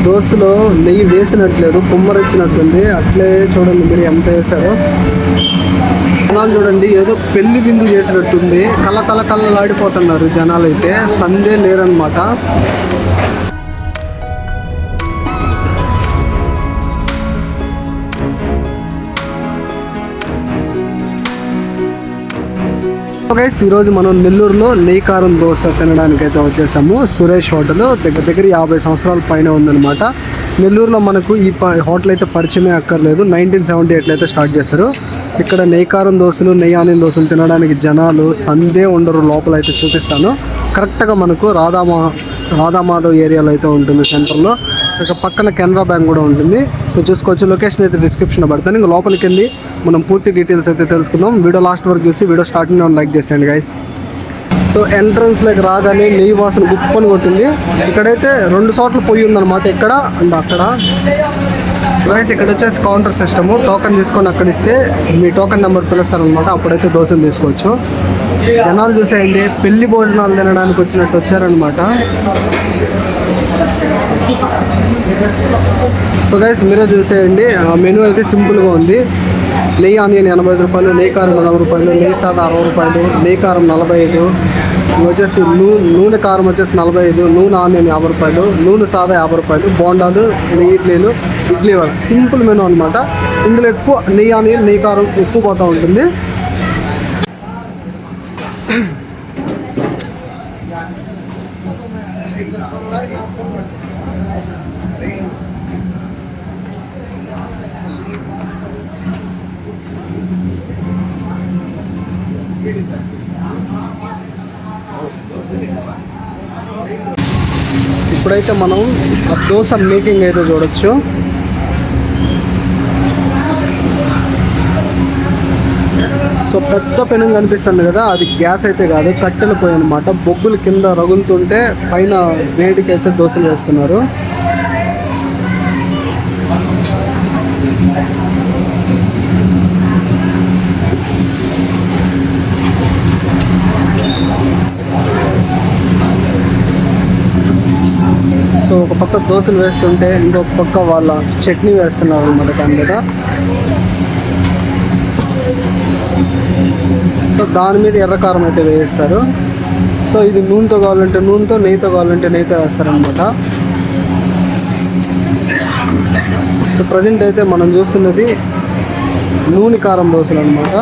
దోశలో నెయ్యి వేసినట్లేదు, కుమ్మరిచ్చినట్టుంది. అట్లే చూడండి మీరు ఎంత వేశారో. జనాలు చూడండి ఏదో పెళ్లి విందు చేసినట్టుంది. కళ్ళలాడిపోతున్నారు జనాలు అయితే, సందే లేరనమాట. గైస్, ఈరోజు మనం నెల్లూరులో నెయ్యి కారం దోశ తినడానికి అయితే వచ్చేసాము. సురేష్ హోటల్ దగ్గర 50 సంవత్సరాల పైన ఉందన్నమాట. నెల్లూరులో మనకు ఈ హోటల్ అయితే పరిచయమే అక్కర్లేదు. 1978 అయితే స్టార్ట్ చేశారు. ఇక్కడ నెయ్యి కారం దోశలు, నెయ్యి ఆనియన్ దోశలు తినడానికి జనాలు సందే ఉండరు. లోపల అయితే చూపిస్తాను. కరెక్ట్గా మనకు రాధామాధవ్ ఏరియాలో అయితే ఉంటుంది సెంటర్లో. ఇక పక్కన కెనరా బ్యాంక్ కూడా ఉంటుంది. సో చూసుకోవచ్చు. లొకేషన్ అయితే డిస్క్రిప్షన్లో పెడతాను. ఇంకా లోపలికి వెళ్ళి మనం పూర్తి డీటెయిల్స్ అయితే తెలుసుకుందాం. వీడియో లాస్ట్ వరకు చూసి వీడియో స్టార్టింగ్ లైక్ చేసేయండి గైస్. సో ఎంట్రన్స్లోకి రాగానే నెయ్యి వాసన గుప్పని కొట్టింది. ఇక్కడైతే 2 చోట్ల పొయ్యి ఉందన్నమాట, ఇక్కడ అండ్ అక్కడ. గైస్ ఇక్కడ వచ్చేసి కౌంటర్ సిస్టము. టోకెన్ తీసుకొని అక్కడ ఇస్తే మీ టోకెన్ నెంబర్ పిలుస్తారనమాట. అప్పుడైతే దోశలు తీసుకోవచ్చు. జనాలు చూసేయండి పెళ్లి భోజనాలు తినడానికి వచ్చినట్టు వచ్చారనమాట. సో గైస్ మీరే చూసేయండి. మెనూ అయితే సింపుల్గా ఉంది. నెయ్యి ఆనియన్ 85 రూపాయలు, నెయ్యి కారం 40 రూపాయలు, నెయ్యి సాదా 60 రూపాయలు, నెయ్యి కారం 45, వచ్చేసి నూనె కారం వచ్చేసి 45, నూనె ఆనియన్ 50 రూపాయలు, నూనె సాదా 50 రూపాయలు, బోండాలు, నెయ్యి ఇడ్లీ వడ. సింపుల్ మెనూ అనమాట. ఇందులో ఎక్కువ నెయ్యి ఆనియన్, నెయ్యి కారం ఎక్కువ పోతూ ఉంటుంది. ఇప్పుడైతే మనం ఆ దోశ మేకింగ్ అయితే చూడొచ్చు. సో పెద్ద పెనం కనిపిస్తుంది కదా, అది గ్యాస్ అయితే కాదు, కట్టెల పొయ్యి అనమాట. బొగ్గులు కింద రగులుతుంటే పైన వేడికి అయితే దోశలు వేస్తున్నారు. సో ఒక పక్క దోశలు వేస్తుంటే ఇంకొక పక్క వాళ్ళ చట్నీ వేస్తున్నారు అన్నమాట దాని మీద. సో దాని మీద ఎర్రకారం అయితే వేయిస్తారు. సో ఇది నూనెతో కావాలంటే నూనెతో, నెయ్యితో కావాలంటే నెయ్యితో వేస్తారనమాట. సో ప్రజెంట్ అయితే మనం చూస్తున్నది నూనె కారం దోశలు అనమాట.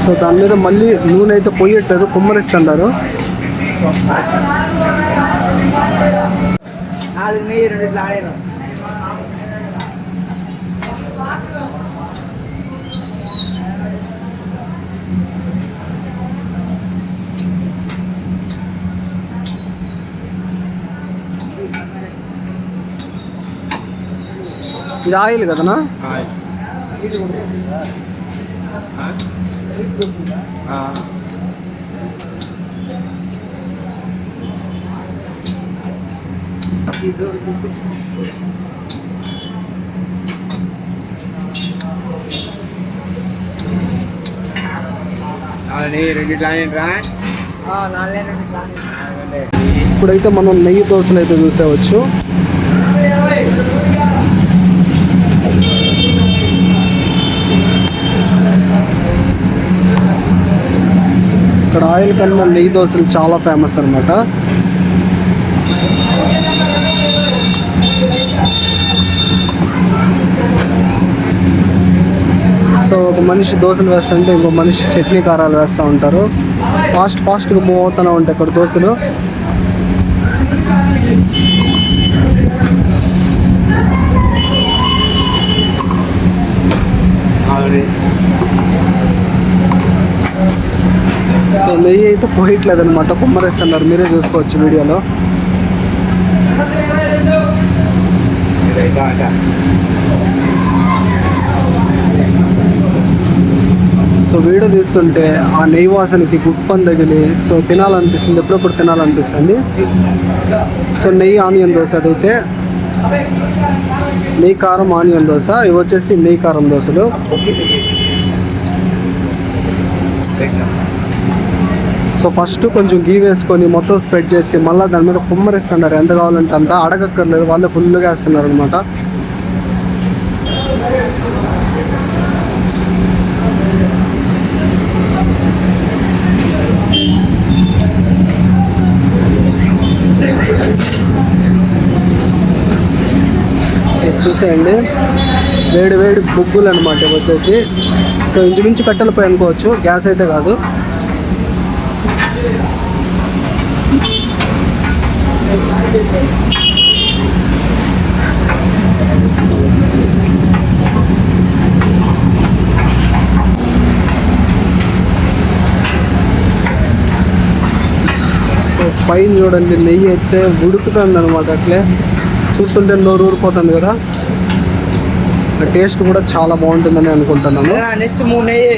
సో దాని మీద మళ్ళీ నూనె అయితే పోయేట్లేదు, కుమ్మరిస్తున్నారు. ఇది ఆయిల్ కదనా? ఇప్పుడైతే మనం నెయ్యి దోశలు అయితే చూసేవచ్చు. ఇక్కడ ఆయిల్ కన్నా నెయ్యి దోశలు చాలా ఫేమస్ అనమాట. సో ఒక మనిషి దోశలు వేస్తుంటే ఇంకో మనిషి చట్నీ కారాలు వేస్తూ ఉంటారు. ఫాస్ట్గా మూవ్ అవుతూనే ఉంటాయి ఇక్కడ దోశలు. సో నెయ్యి అయితే పోయట్లేదు అనమాట, కుమ్మరేస్తున్నారు. మీరే చూసుకోవచ్చు వీడియోలో. సో వీడియో తీస్తుంటే ఆ నెయ్యి వాసనకి గుప్పని తగిలి సో తినాలనిపిస్తుంది, ఎప్పుడప్పుడు తినాలనిపిస్తుంది. సో నెయ్యి ఆనియన్ దోశ అదైతే నెయ్యి కారం ఆనియన్ దోశ, ఇవి వచ్చేసి నెయ్యి కారం దోశలు. సో ఫస్ట్ కొంచెం గీ వేసుకొని మొత్తం స్ప్రెడ్ చేసి మళ్ళీ దాని మీద కుమ్మరిస్తున్నారు. ఎంత కావాలంటే అంత, అడగక్కర్లేదు, వాళ్ళే ఫుల్గా వేస్తున్నారు అనమాట. చూసేయండి, వేడి వేడి బొగ్గులు అనమాట వచ్చేసి. సో ఇంచుమించు కట్టెలపై అనుకోవచ్చు, గ్యాస్ అయితే కాదు. పైన చూడండి నెయ్యి అయితే ఉడుకుతుంది అనమాట. అట్లే చూస్తుంటే నోరు ఊరిపోతుంది కదా. టేస్ట్ కూడా చాలా బాగుంటుందని అనుకుంటున్నాను. నెక్స్ట్ 3 నెయ్యి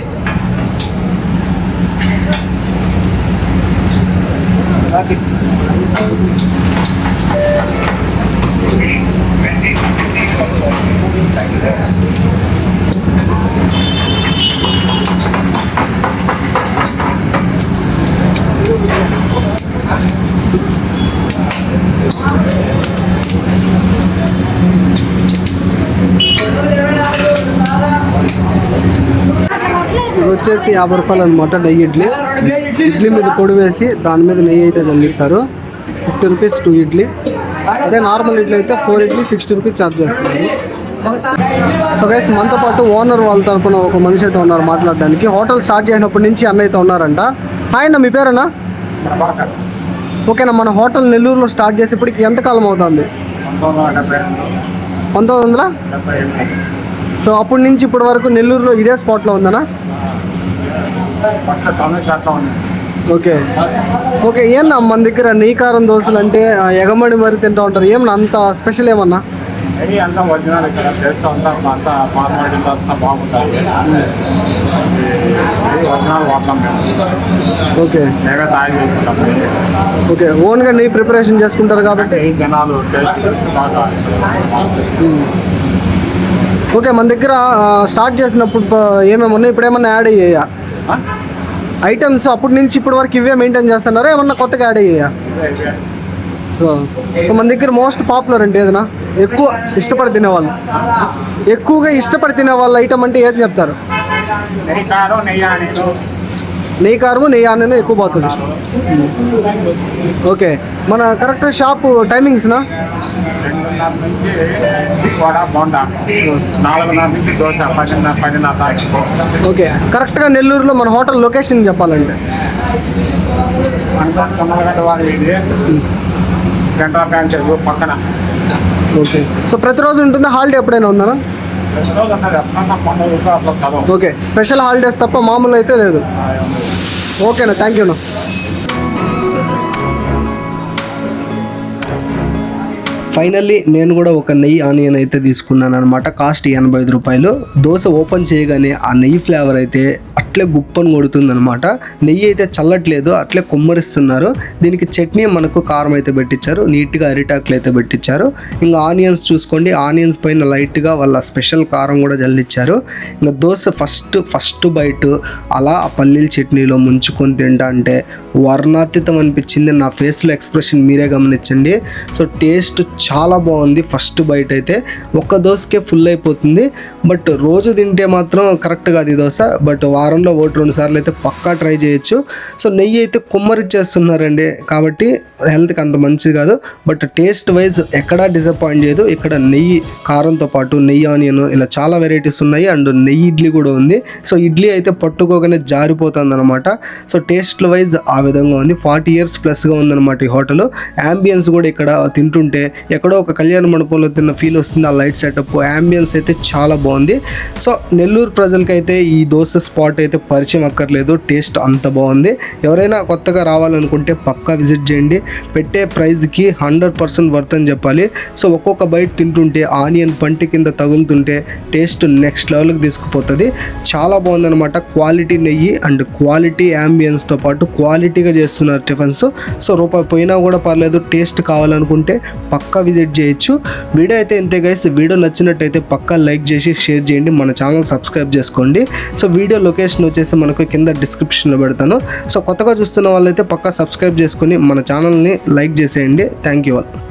ఇది వచ్చేసి 50 రూపాయలు అనమాట నెయ్యి ఇడ్లీ. ఇడ్లీ మీద పొడి వేసి దాని మీద నెయ్యి అయితే చల్లిస్తారు. 50 రూపీస్ 2 ఇడ్లీ. అదే నార్మల్ ఇడ్లీ అయితే 4 ఇడ్లీ 60 రూపీస్ ఛార్జ్ చేస్తున్నారు. సో గైస్, మనతో పాటు ఓనర్ వాళ్ళ తరపున ఒక మనిషి అయితే ఉన్నారు మాట్లాడడానికి. హోటల్ స్టార్ట్ చేసినప్పటి నుంచి అన్న అయితే ఉన్నారంట. హాయ్ అన్న, మీ పేరేనా? ఓకేనా. మన హోటల్ నెల్లూరులో స్టార్ట్ చేసి ఇప్పటికి ఎంతకాలం అవుతుంది? 1970. సో అప్పటి నుంచి ఇప్పటి వరకు నెల్లూరులో ఇదే స్పాట్లో ఉందనా? Okay okay. ఏమన్నా మన దగ్గర నెయ్యి కారం దోశలు అంటే ఎగమడి మరి తింటూ ఉంటారు, ఏమన్నా అంత స్పెషల్ ఏమన్నా? Okay okay. ఓన్గా నెయ్యి ప్రిపరేషన్ చేసుకుంటారు కాబట్టి. ఓకే, మన దగ్గర స్టార్ట్ చేసినప్పుడు ఏమేమి ఉన్నాయి, ఇప్పుడు ఏమన్నా యాడ్ అయ్యాయా ఐటమ్స్? అప్పటి నుంచి ఇప్పటి వరకు ఇవే మెయింటైన్ చేస్తున్నారా, ఏమన్నా కొత్తగా యాడ్ అయ్యాయా? సో మన దగ్గర మోస్ట్ పాపులర్ అంటే ఏదైనా ఎక్కువ ఇష్టపడి తినేవాళ్ళు, ఎక్కువగా ఇష్టపడి తినేవాళ్ళు ఐటమ్ అంటే ఏది చెప్తారు? నెయ్యి కారము నెయ్యి ఆనియన్ ఎక్కువ పోతుంది. ఓకే, మన కరెక్ట్ షాప్ టైమింగ్స్నా? ఓకే, కరెక్ట్గా నెల్లూరులో మన హోటల్ లొకేషన్ చెప్పాలంటే? పక్కన. ఓకే, సో ప్రతిరోజు ఉంటుందా, హాలిడే ఎప్పుడైనా ఉందా? ఓకే, స్పెషల్ హాలిడేస్ తప్ప మామూలు అయితే లేదు. ఓకేనా, థ్యాంక్ యూనా. ఫైనల్లీ నేను కూడా ఒక నెయ్యి ఆనియన్ అయితే తీసుకున్నాను అనమాట. కాస్ట్ 85 రూపాయలు. దోశ ఓపెన్ చేయగానే ఆ నెయ్యి ఫ్లేవర్ అయితే అట్లే గుప్పని కొడుతుంది అనమాట. నెయ్యి అయితే చల్లట్లేదు, అట్లే కుమ్మరిస్తున్నారు. దీనికి చట్నీ మనకు కారం అయితే పెట్టించారు, నీట్గా అరిటాకులు అయితే పెట్టించారు. ఇంకా ఆనియన్స్ చూసుకోండి, ఆనియన్స్ పైన లైట్గా వాళ్ళ స్పెషల్ కారం కూడా జల్లిచ్చారు. ఇంకా దోశ ఫస్ట్ బైట్ అలా ఆ పల్లీల చట్నీలో ముంచుకొని తింటా అంటే వర్ణాతీతం అనిపించింది. నా ఫేస్లో ఎక్స్ప్రెషన్ మీరే గమనించండి. సో టేస్ట్ చాలా బాగుంది. ఫస్ట్ బైట్ అయితే ఒక్క దోశకే ఫుల్ అయిపోతుంది. బట్ రోజు తింటే మాత్రం కరెక్ట్ కాదు ఈ దోశ. బట్ వారంలో 1-2 సార్లు అయితే పక్కా ట్రై చేయొచ్చు. సో నెయ్యి అయితే కుమ్మరిచ్చేస్తున్నారండి, కాబట్టి హెల్త్కి అంత మంచిది కాదు. బట్ టేస్ట్ వైజ్ ఎక్కడా డిసప్పాయింట్ చేయదు. ఇక్కడ నెయ్యి కారంతో పాటు నెయ్యి ఆనియన్ ఇలా చాలా వెరైటీస్ ఉన్నాయి. అండ్ నెయ్యి ఇడ్లీ కూడా ఉంది. సో ఇడ్లీ అయితే పట్టుకోగానే జారిపోతుంది అనమాట. సో టేస్ట్ వైజ్ ఆ విధంగా ఉంది. 40 years ప్లస్గా ఉందన్నమాట ఈ హోటల్. యాంబియన్స్ కూడా ఇక్కడ తింటుంటే ఎక్కడో ఒక కళ్యాణ మండపంలో తిన్న ఫీల్ వస్తుంది. ఆ లైట్ సెటప్ యాంబియన్స్ అయితే చాలా బాగుంది. సో నెల్లూరు ప్రజలకైతే ఈ దోశ స్పాట్ అయితే అయితే పరిచయం అక్కర్లేదు, టేస్ట్ అంత బాగుంది. ఎవరైనా కొత్తగా రావాలనుకుంటే పక్కా విజిట్ చేయండి. పెట్టే ప్రైస్కి 100% వర్త్ అని చెప్పాలి. సో ఒక్కొక్క బైట్ తింటుంటే ఆనియన్ పంటి కింద తగులుతుంటే టేస్ట్ నెక్స్ట్ లెవెల్కి తీసుకుపోతుంది. చాలా బాగుందన్నమాట. క్వాలిటీ నెయ్యి అండ్ క్వాలిటీ యాంబియన్స్తో పాటు క్వాలిటీగా చేస్తున్నారు టిఫిన్స్. సో రూపాయి పోయినా కూడా పర్లేదు, టేస్ట్ కావాలనుకుంటే పక్కా విజిట్ చేయొచ్చు. వీడియో అయితే ఇంతే గైస్. వీడియో నచ్చినట్టయితే పక్కా లైక్ చేసి షేర్ చేయండి, మన ఛానల్ సబ్స్క్రైబ్ చేసుకోండి. సో వీడియో లొకేషన్ వచ్చేసి మనకు కింద డిస్క్రిప్షన్లో పెడతాను. సో కొత్తగా చూస్తున్న వాళ్ళైతే పక్కా సబ్స్క్రైబ్ చేసుకొని మన ఛానల్ని లైక్ చేసేయండి. Thank you all.